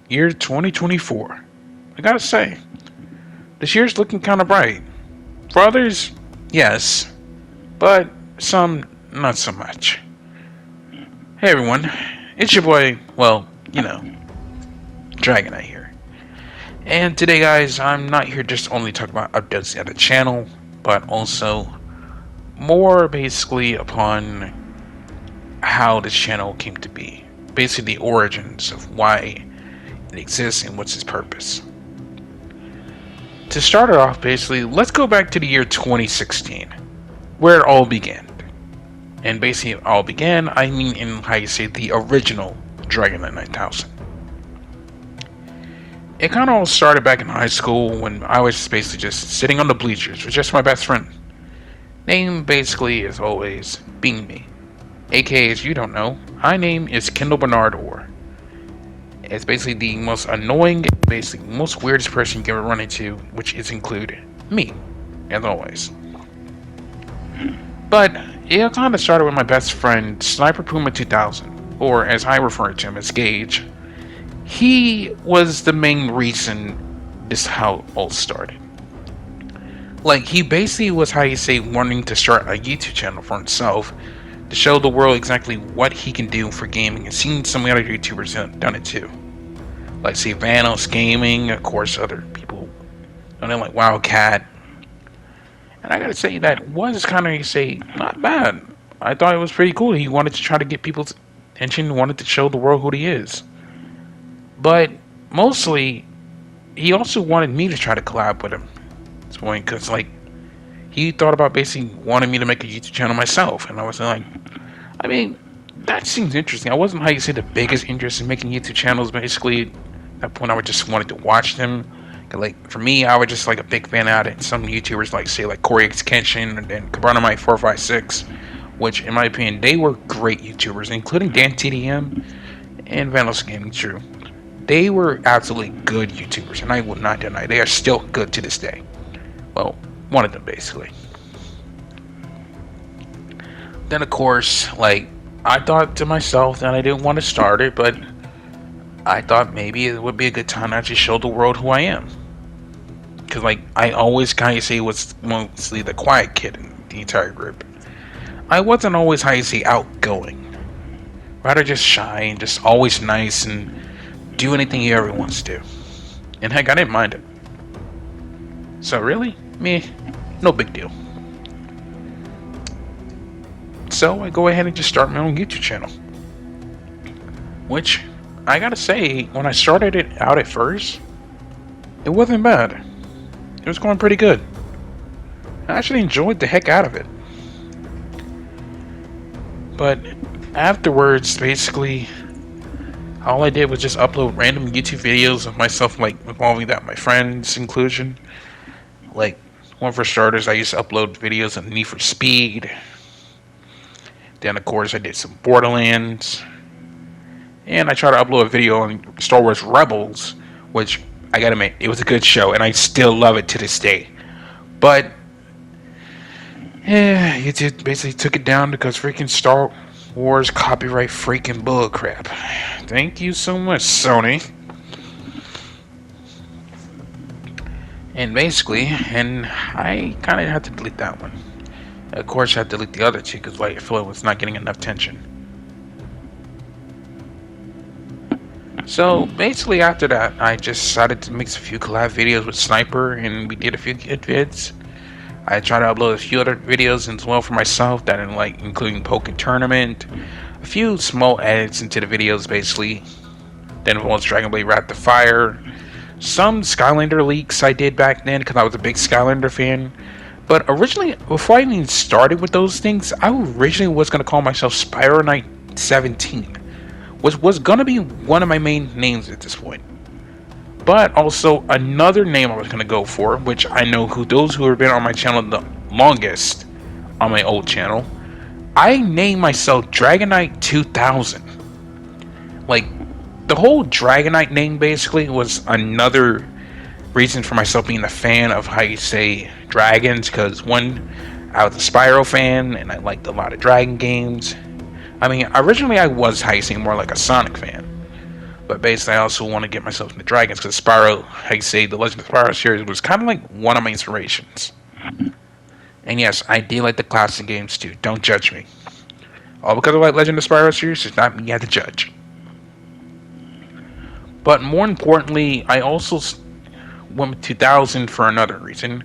Year 2024. I gotta say, this year's looking kinda bright. For others, yes, but some, not so much. Hey everyone, it's your boy, well, Dragonite here. And today, guys, I'm not here just only talk about updates at the channel, but also more basically upon how this channel came to be. Basically, the origins of why it exists and what's its purpose. To start it off, basically, let's go back to the year 2016, where it all began. And basically, it all began, I mean, in how you say, the original Dragonite 9000. It kind of all started back in high school when I was basically just sitting on the bleachers with just my best friend. Name basically is always being me. AKA, as you don't know, my name is Kendall Bernard Orr. It's basically the most annoying, basically most weirdest person you can ever run into, which is included me, as always. But it kind of started with my best friend, Sniper Puma 2000, or as I refer to him as Gage. He was the main reason this how it all started. Like, he basically was, how you say, wanting to start a YouTube channel for himself to show the world exactly what he can do for gaming, and seeing some other YouTubers have done it too. Like, say, Vanos Gaming, of course, other people done it, like Wildcat. And I gotta say, that was kind of, you say, not bad. I thought it was pretty cool. He wanted to try to get people's attention, wanted to show the world who he is. But mostly, he also wanted me to try to collab with him. It's point, because, like, he thought about basically wanting me to make a YouTube channel myself. And I was like, I mean, that seems interesting. I wasn't, how you say, the biggest interest in making YouTube channels. Basically, at that point, I would just wanted to watch them. Like, for me, I was just, like, a big fan out of it. Some YouTubers, like, say, like, Corey X Kenshin and then Cabronamite 456, which, in my opinion, they were great YouTubers, including Dan TDM and Vanos Gaming, true. They were absolutely good YouTubers, and I will not deny they are still good to this day. Well, one of them, basically. Then, of course, like, I thought to myself that I didn't want to start it, but I thought maybe it would be a good time to actually show the world who I am. Because, like, I always kind of say was mostly the quiet kid in the entire group. I wasn't always, how you say, outgoing. Rather just shy and just always nice and do anything he ever wants to. And heck, I didn't mind it. So really, meh, no big deal. So I go ahead and just start my own YouTube channel. Which, I gotta say, when I started it out at first, it wasn't bad. It was going pretty good. I actually enjoyed the heck out of it. But afterwards, basically, all I did was just upload random YouTube videos of myself, like, involving that my friends' inclusion. Like, one for starters, I used to upload videos of Need for Speed. Then, of course, I did some Borderlands. And I tried to upload a video on Star Wars Rebels, which, I gotta admit, it was a good show, and I still love it to this day. But, yeah, YouTube basically took it down because freaking Star Wars copyright freaking bullcrap. Thank you so much, Sony. And basically, and I kind of had to delete that one. Of course, I had to delete the other two because, like, I feel it was not getting enough attention. So basically, after that, I just decided to mix a few collab videos with Sniper, and we did a few good vids. I tried to upload a few other videos as well for myself, that in, like, including Pokken Tournament, a few small edits into the videos, basically. Then it was Dragon Blade Wrath of Fire. Some Skylander leaks I did back then because I was a big Skylander fan. But originally, before I even started with those things, I originally was going to call myself Spyro Knight 17. Which was going to be one of my main names at this point. But also another name I was going to go for, which I know who those who have been on my channel the longest on my old channel, I named myself Dragonite 2000. Like, the whole Dragonite name basically was another reason for myself being a fan of how you say dragons, because one, I was a Spyro fan and I liked a lot of dragon games. I mean, originally I was, how you say, more like a Sonic fan. But basically, I also want to get myself into Dragons because Spyro, like I say, the Legend of Spyro series was kind of like one of my inspirations. And yes, I do like the classic games too. Don't judge me. All because of like Legend of Spyro series, it's not me as the judge. But more importantly, I also went with 2000 for another reason.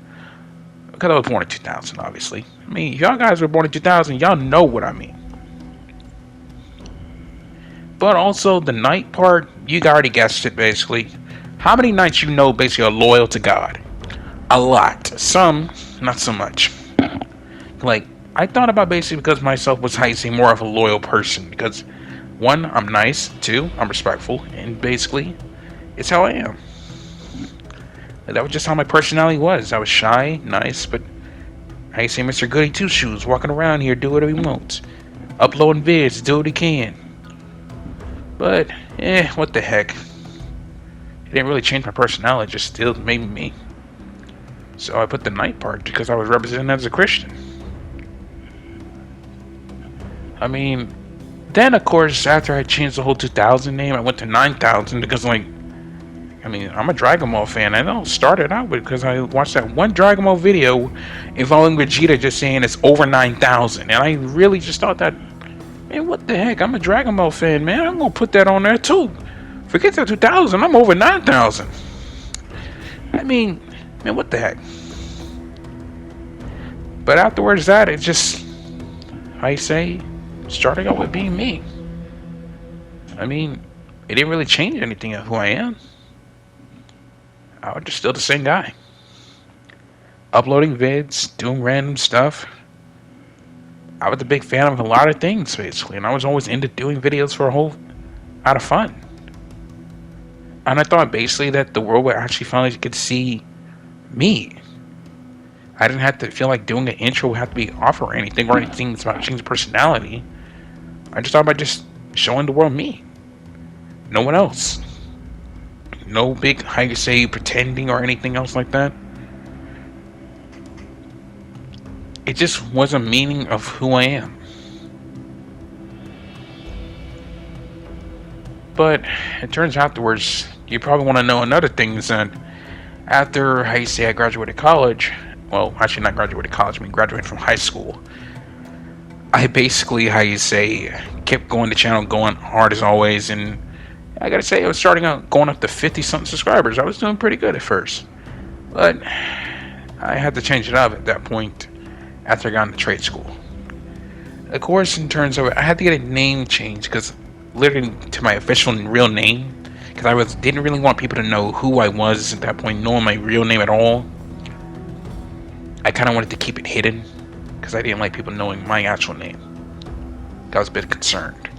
Because I was born in 2000, obviously. I mean, y'all guys were born in 2000, y'all know what I mean. But also, the night part, you already guessed it, basically. How many knights you know basically are loyal to God? A lot. Some, not so much. Like, I thought about basically because myself was, how you say, more of a loyal person. Because, one, I'm nice. Two, I'm respectful. And basically, it's how I am. That was just how my personality was. I was shy, nice, but I say Mr. Goody Two Shoes, walking around here, do whatever he wants. Uploading vids, do what he can. But, what the heck. It didn't really change my personality, just still made me me. So I put the night part because I was represented as a Christian. I mean, then of course, after I changed the whole 2000 name, I went to 9000 because like, I mean, I'm a Dragon Ball fan. I know, started out with because I watched that one Dragon Ball video involving Vegeta just saying it's over 9,000. And I really just thought that, man, what the heck? I'm a Dragon Ball fan, man. I'm going to put that on there too. Forget that 2,000. I'm over 9,000. I mean, man, what the heck? But afterwards that, it just, I say, starting out with being me. I mean, it didn't really change anything of who I am. I was just still the same guy. Uploading vids, doing random stuff. I was a big fan of a lot of things, basically. And I was always into doing videos for a whole out of fun. And I thought basically that the world would actually finally get to see me. I didn't have to feel like doing an intro would have to be off or anything about changing personality. I just thought about just showing the world me. No one else. No big, how you say, pretending or anything else like that. It just was a meaning of who I am. But it turns afterwards, you probably want to know another thing is that after, how you say, I graduated college, well, actually not graduated college, I mean graduated from high school, I basically, how you say, kept going the channel, going hard as always, and I gotta say, I was starting out going up to 50-something subscribers. I was doing pretty good at first. But I had to change it up at that point after I got into trade school. Of course, in terms of it, I had to get a name change because literally to my official and real name. Because I didn't really want people to know who I was at that point, knowing my real name at all. I kind of wanted to keep it hidden because I didn't like people knowing my actual name. I was a bit concerned.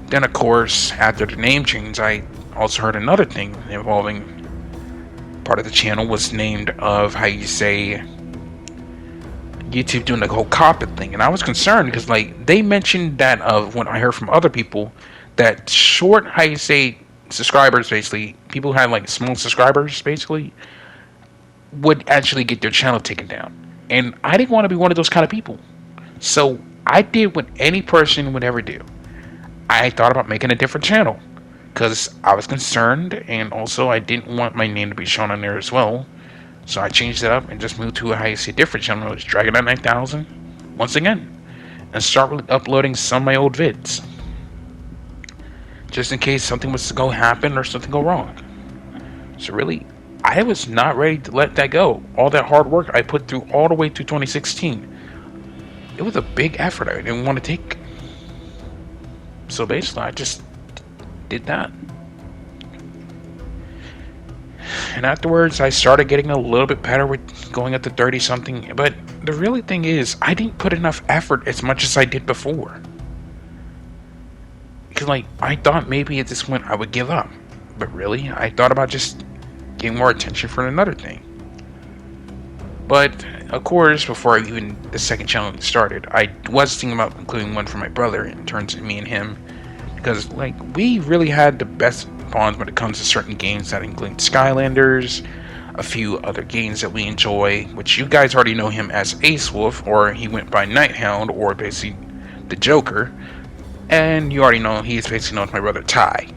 Then, of course, after the name change, I also heard another thing involving part of the channel was named of, how you say, YouTube doing the whole copy thing. And I was concerned because, like, they mentioned that of when I heard from other people that short, how you say, subscribers, basically, people who had, like, small subscribers, basically, would actually get their channel taken down. And I didn't want to be one of those kind of people. So I did what any person would ever do. I thought about making a different channel because I was concerned, and also I didn't want my name to be shown on there as well. So I changed it up and just moved to a, how you say, different channel, which is Dragon Knight 9000 once again, and start uploading some of my old vids, just in case something was to go happen or something go wrong. So really, I was not ready to let that go. All that hard work I put through all the way to 2016, it was a big effort I didn't want to take. So basically, I just did that. And afterwards, I started getting a little bit better with going up to 30-something. But the really thing is, I didn't put enough effort as much as I did before. Because, like, I thought maybe at this point I would give up. But really, I thought about just getting more attention for another thing. But, of course, before even the second channel started, I was thinking about including one for my brother in terms of me and him. Because, like, we really had the best bonds when it comes to certain games that include Skylanders, a few other games that we enjoy, which you guys already know him as Ace Wolf, or he went by Nighthound, or basically the Joker. And you already know he's basically known as my brother Ty.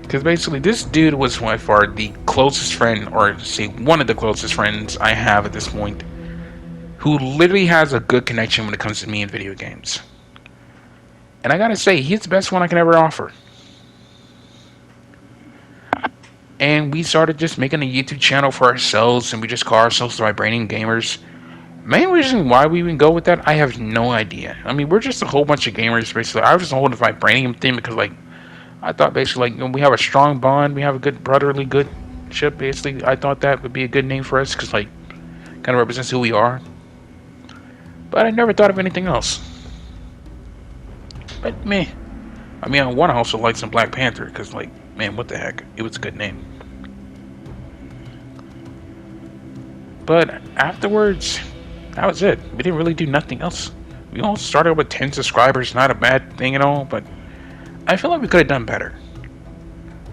Because basically, this dude was by far the closest friend, or say one of the closest friends I have at this point, who literally has a good connection when it comes to me and video games. And I gotta say, he's the best one I can ever offer. And we started just making a YouTube channel for ourselves, and we just call ourselves the Vibranium Gamers. Main reason why we even go with that, I have no idea. I mean, we're just a whole bunch of gamers, basically. I was just holding the Vibranium thing because, like, I thought basically, like, we have a strong bond, we have a good brotherly good ship, basically. I thought that would be a good name for us because, like, kind of represents who we are. But I never thought of anything else. But, meh. I mean, I want to also like some Black Panther because, like, man, what the heck? It was a good name. But afterwards, that was it. We didn't really do nothing else. We all started with 10 subscribers, not a bad thing at all, but I feel like we could have done better.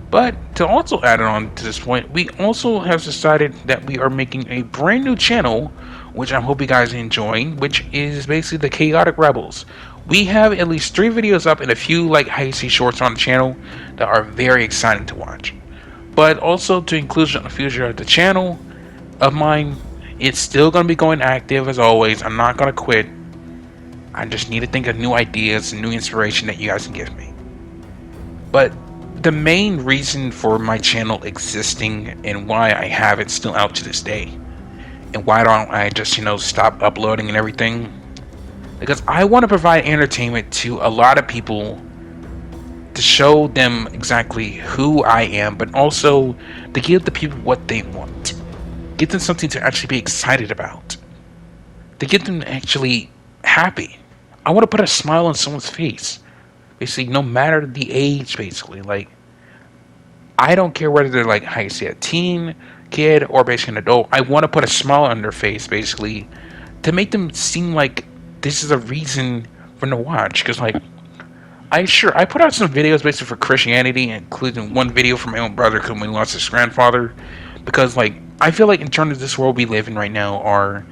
But to also add on to this point, we also have decided that we are making a brand new channel, which I hope you guys are enjoying, which is basically the Chaotic Rebels. We have at least 3 videos up and a few like Heisty shorts on the channel that are very exciting to watch. But also to inclusion in the future of the channel of mine, it's still going to be going active as always. I'm not going to quit. I just need to think of new ideas and new inspiration that you guys can give me. But the main reason for my channel existing and why I have it still out to this day, and why don't I just, stop uploading and everything, because I want to provide entertainment to a lot of people to show them exactly who I am, but also to give the people what they want. Give them something to actually be excited about. To get them actually happy. I want to put a smile on someone's face. Basically, no matter the age, basically. Like, I don't care whether they're like, how you say, a teen, kid, or basically an adult. I want to put a smile on their face, basically, to make them seem like this is a reason for them to watch. Because, like, I put out some videos basically for Christianity, including one video from my own brother when he lost his grandfather. Because, like, I feel like in terms of this world we live in right now are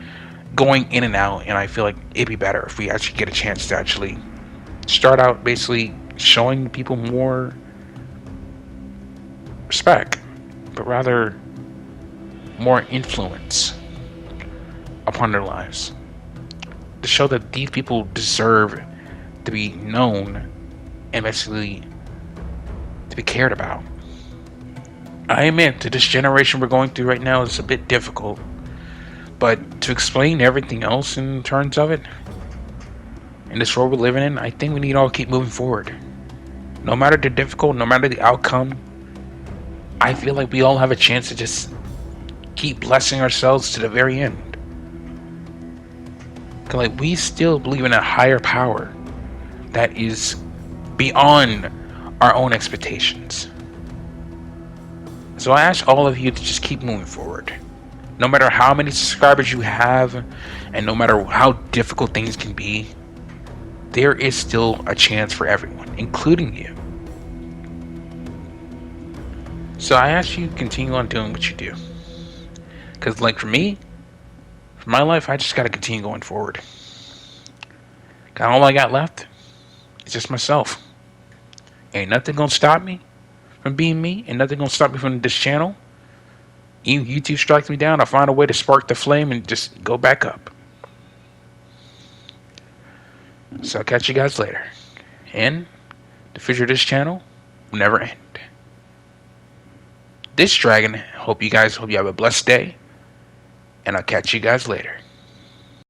going in and out, and I feel like it'd be better if we actually get a chance to actually start out basically showing people more respect, but rather more influence upon their lives. To show that these people deserve to be known and basically to be cared about. I admit that this generation we're going through right now is a bit difficult, but to explain everything else in terms of it, in this world we're living in, I think we need to all keep moving forward. No matter the difficult, no matter the outcome, I feel like we all have a chance to just keep blessing ourselves to the very end. Cause like we still believe in a higher power that is beyond our own expectations. So I ask all of you to just keep moving forward. No matter how many subscribers you have, and no matter how difficult things can be, there is still a chance for everyone, including you. So I ask you to continue on doing what you do. Because like for me, for my life, I just got to continue going forward. Got all I got left is just myself. Ain't nothing going to stop me from being me, and nothing gonna stop me from this channel. Even YouTube strikes me down, I'll find a way to spark the flame and just go back up. So I'll catch you guys later. And the future of this channel will never end. This dragon, hope you have a blessed day, and I'll catch you guys later.